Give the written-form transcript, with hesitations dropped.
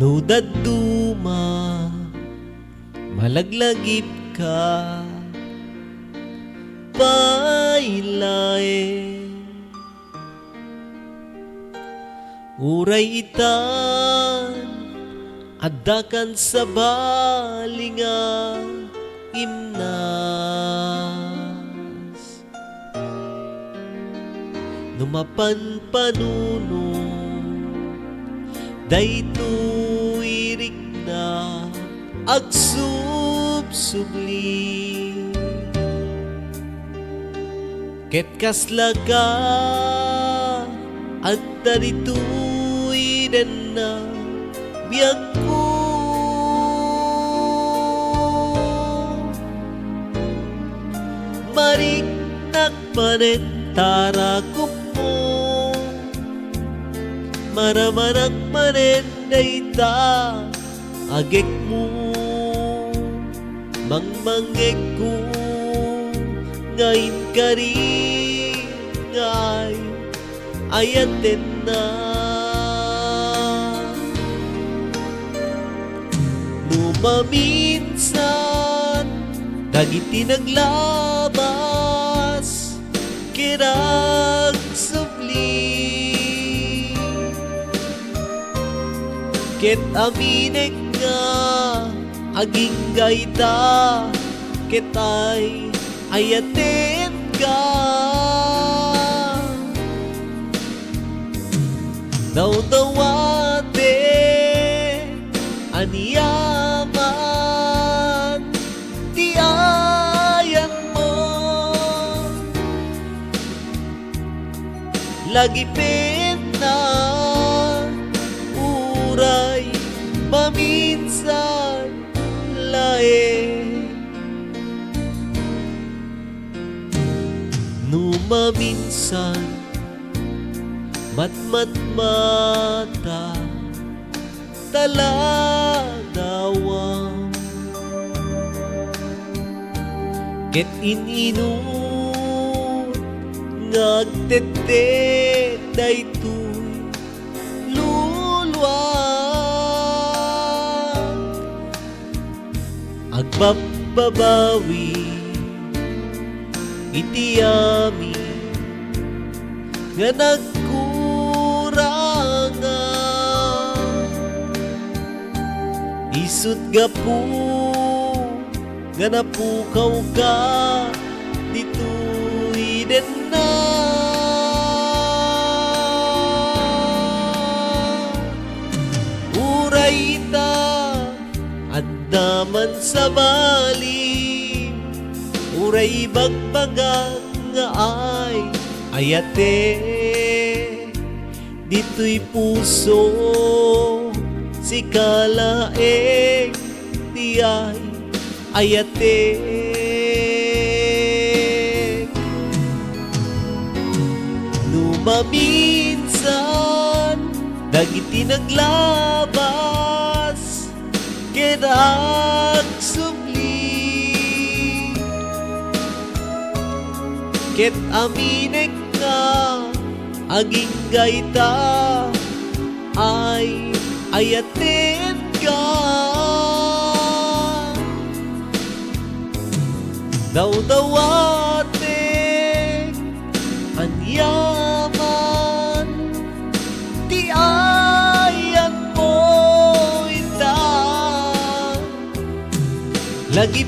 Nudaduma malaglagip ka Laeng Uray itan adakan sa balinga imnas numapan panuno daytoy rikna agsubsubli ket kaslaga at darito'y na biyag ko mariknak manentara ko po maramanak manendayta agek mo mangmanggek ko ngayon ka rin ngay ayaten na Maminsan dagiti naglabas kirag subli ket aminek nga aging gayta ket ay ayaten ka dawdawate aniyaman ti ayan mo lagi pena uray paminsan laeng numaminsan matmatmata taladawang ket ininun ngagtete daytoy luluwag agbababawi iti ami nga nagkurangan isut gapu nga napukaw ka dito'y den na uray ita addaman sa bali uray bagbagang nga ay ayate dito'y puso si kalaeng di ay ayate numaminsan dagiti naglabas kirag subli ket aminek ka aging gayta ay ayaten ka dawdawate anyaman ti ayan mo ita lagi